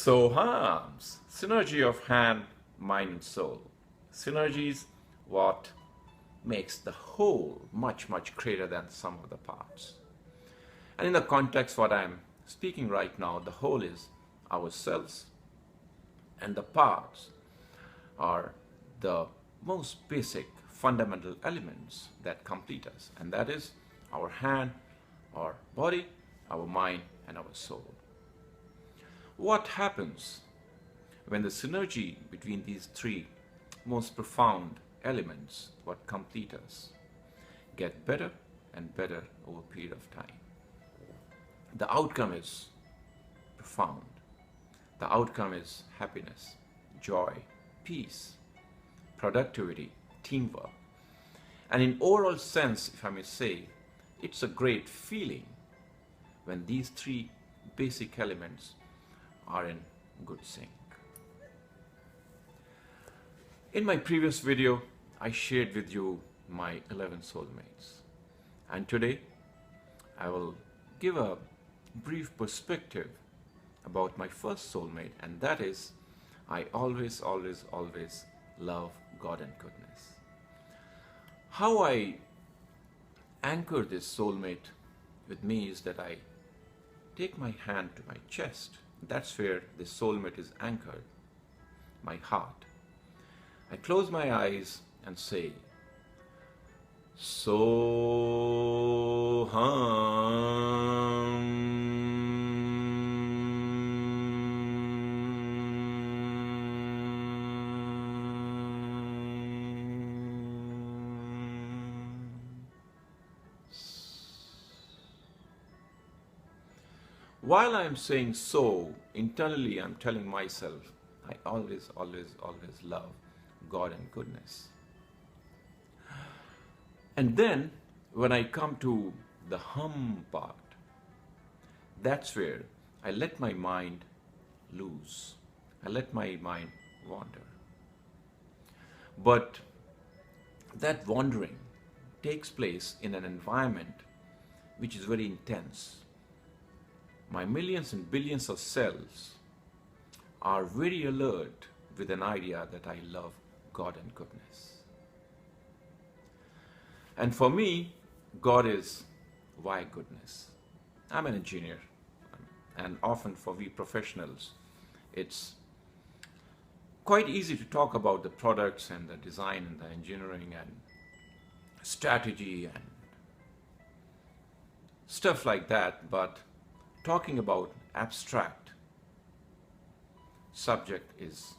SOHAMS, synergy of hand, mind and soul. Synergy is what makes the whole much, much greater than some of the parts. And in the context what I'm speaking right now, the whole is ourselves, and the parts are the most basic fundamental elements that complete us, and that is our hand, our body, our mind, and our soul. What happens when the synergy between these three most profound elements, what complete us, get better and better over a period of time? The outcome is profound. The outcome is happiness, joy, peace, productivity, teamwork. And in overall sense, if I may say, it's a great feeling when these three basic elements are in good sync. In my previous video, I shared with you my 11 soulmates. And today, I will give a brief perspective about my first soulmate, and that is, I always love God and goodness. How I anchor this soulmate with me is that I take my hand to my chest. That's where this soulmate is anchored, my heart. I close my eyes and say, SOHAMS. While I am saying so, internally I'm telling myself, I always love God and goodness. And then, when I come to the hum part, that's where I let my mind loose. I let my mind wander. But that wandering takes place in an environment which is very intense. My millions and billions of cells are very alert with an idea that I love God and goodness. And for me, God is why goodness. I'm an engineer, and often for we professionals, it's quite easy to talk about the products and the design and the engineering and strategy and stuff like that, but talking about abstract subject is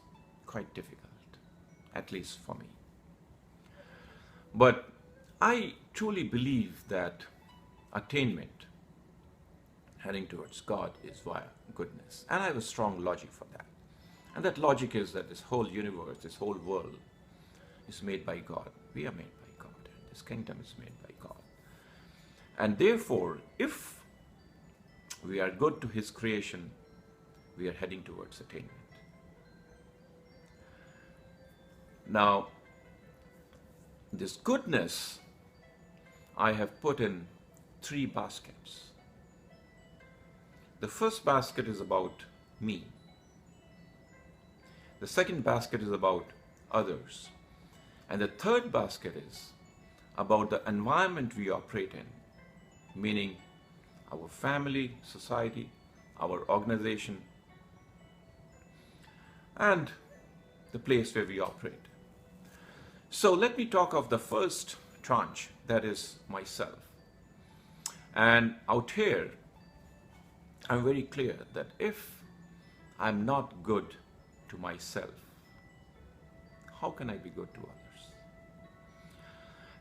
quite difficult, at least for me. But I truly believe that attainment, heading towards God, is via goodness. And I have a strong logic for that. And that logic is that this whole universe, this whole world is made by God. We are made by God. This kingdom is made by God. And therefore, if we are good to His creation, we are heading towards attainment. Now, this goodness I have put in three baskets. The first basket is about me. The second basket is about others. And the third basket is about the environment we operate in, meaning our family, society, our organization, and the place where we operate. So let me talk of the first tranche, that is myself. And out here, I'm very clear that if I'm not good to myself, how can I be good to others?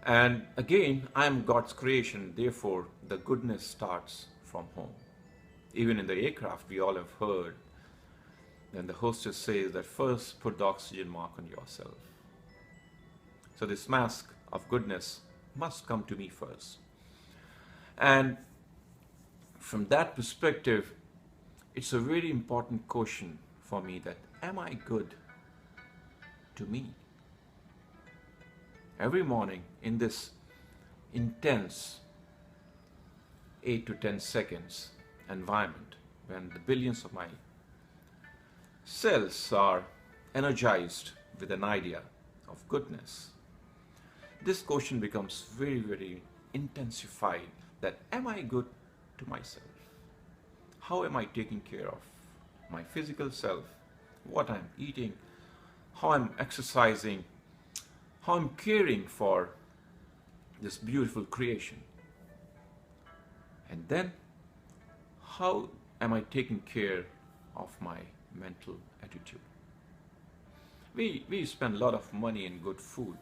And again, I am God's creation, therefore the goodness starts from home. Even in the aircraft, we all have heard, then the hostess says that first put the oxygen mark on yourself. So this mask of goodness must come to me first. And from that perspective, it's a very important question for me that, am I good to me? Every morning in this intense 8 to 10 seconds environment, when the billions of my cells are energized with an idea of goodness, this question becomes very, very intensified that am I good to myself? How am I taking care of my physical self, what I'm eating, how I'm exercising, how I'm caring for this beautiful creation? And then, how am I taking care of my mental attitude? We spend a lot of money in good food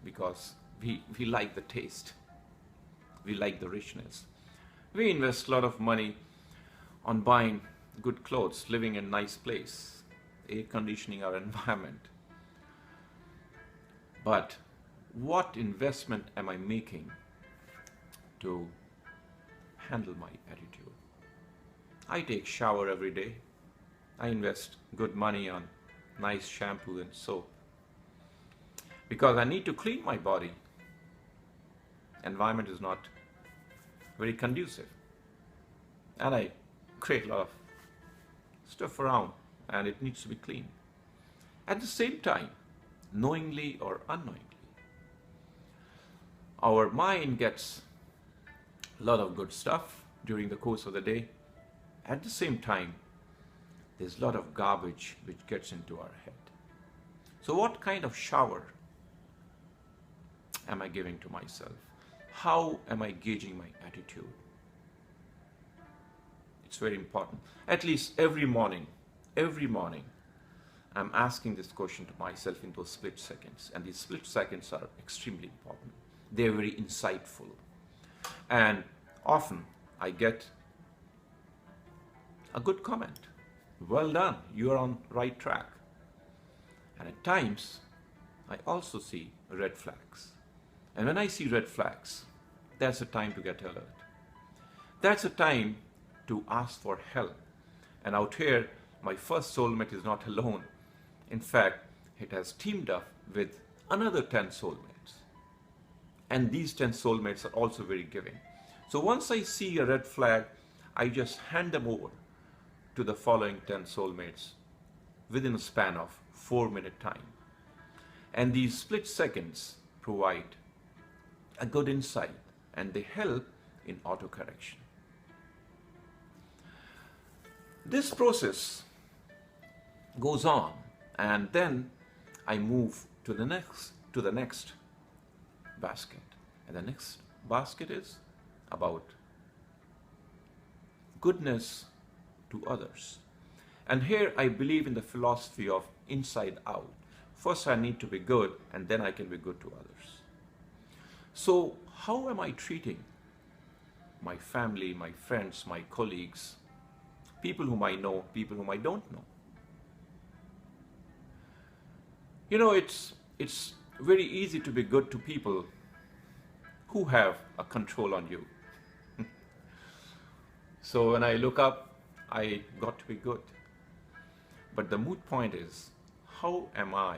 because we like the taste, we like the richness. We invest a lot of money on buying good clothes, living in a nice place, air conditioning our environment. But what investment am I making to handle my attitude? I take shower every day. I invest good money on nice shampoo and soap because I need to clean my body. Environment is not very conducive, and I create a lot of stuff around and it needs to be clean. At the same time, knowingly or unknowingly, our mind gets a lot of good stuff during the course of the day. At the same time, there's a lot of garbage which gets into our head. So what kind of shower am I giving to myself? How am I gauging my attitude? It's very important. At least every morning, I'm asking this question to myself in those split seconds. And these split seconds are extremely important. They're very insightful. And often I get a good comment. Well done, you are on the right track. And at times, I also see red flags. And when I see red flags, that's a time to get alert. That's a time to ask for help. And out here, my first soulmate is not alone. In fact, it has teamed up with another 10 soulmates. And these 10 soulmates are also very giving. So once I see a red flag, I just hand them over to the following 10 soulmates within a span of 4-minute time. And these split seconds provide a good insight and they help in autocorrection. This process goes on, and then I move to the next basket. And the next basket is about goodness to others. And here I believe in the philosophy of inside out. First I need to be good, and then I can be good to others. So how am I treating my family, my friends, my colleagues, people whom I know, people whom I don't know? You know, it's very easy to be good to people who have a control on you. So when I look up, I got to be good. But the moot point is, how am I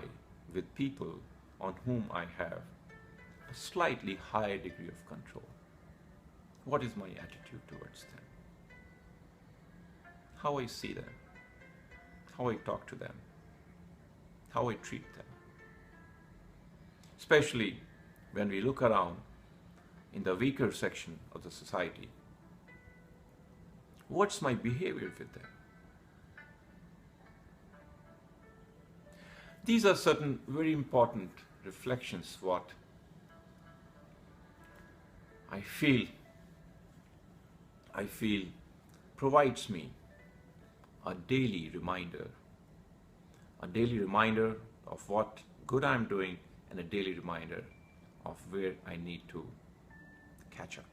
with people on whom I have a slightly higher degree of control? What is my attitude towards them? How I see them, how I talk to them, how I treat them. Especially when we look around in the weaker section of the society, what's my behavior with them? These are certain very important reflections what I feel provides me a daily reminder of what good I'm doing and a daily reminder of where I need to catch up.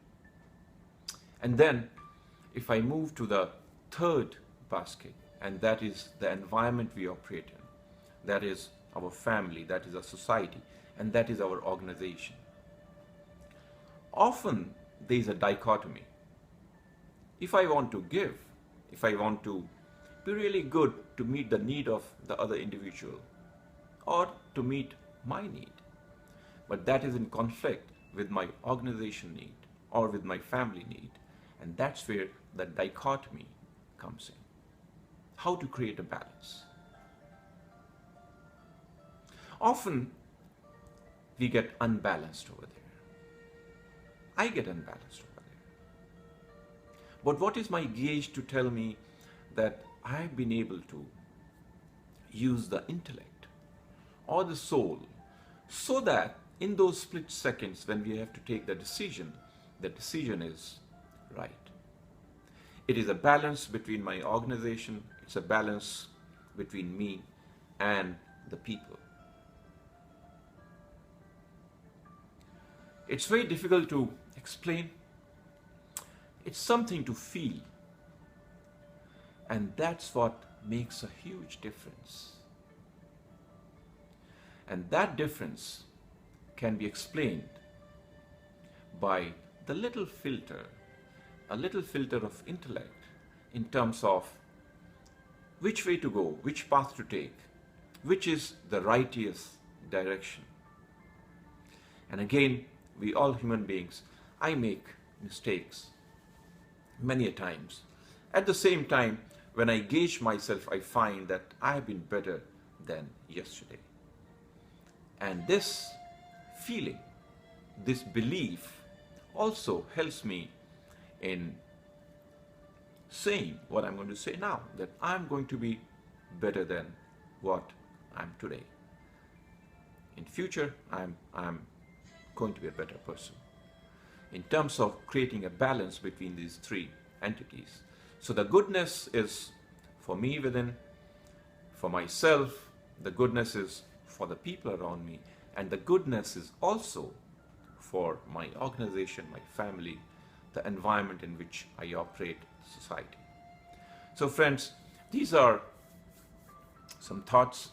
And then if I move to the third basket, and that is the environment we operate in, that is our family, that is our society, and that is our organization. Often there is a dichotomy. If I want to give, if I want to be really good to meet the need of the other individual or to meet my need, but that is in conflict with my organization need or with my family need, and that's where the dichotomy comes in. how to create a balance. Often we get unbalanced over there. I get unbalanced over there. But what is my gauge to tell me that I've been able to use the intellect or the soul so that in those split seconds when we have to take the decision is right. It is a balance between my organization, it's a balance between me and the people. It's very difficult to explain. It's something to feel. And that's what makes a huge difference. And that difference can be explained by the little filter, a little filter of intellect in terms of which way to go, which path to take, which is the righteous direction. And again, we all human beings, I make mistakes many a times. At the same time, when I gauge myself, I find that I have been better than yesterday. And this feeling, this belief also helps me in saying what I'm going to say now, that I'm going to be better than what I'm today. In future, I'm going to be a better person. In terms of creating a balance between these three entities. So the goodness is for me within, for myself, the goodness is for the people around me, and the goodness is also for my organization, my family, the environment in which I operate, society. So friends, these are some thoughts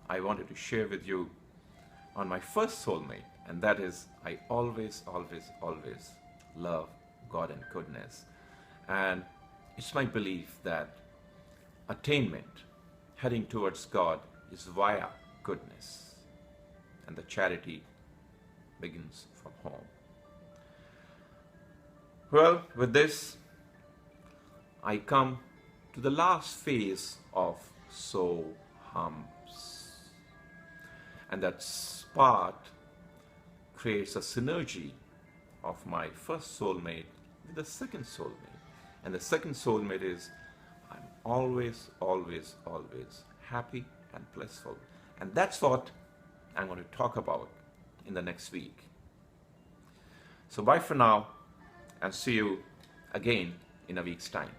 I wanted to share with you on my first soulmate, and that is I always, always, always love God and goodness. And it's my belief that attainment, heading towards God, is via goodness. And the charity begins from home. Well, with this, I come to the last phase of SOHAMS. And that part creates a synergy of my first soulmate with the second soulmate. And the second soulmate is I'm always, always, always happy and blissful. And that's what I'm going to talk about in the next week. So bye for now, and see you again in a week's time.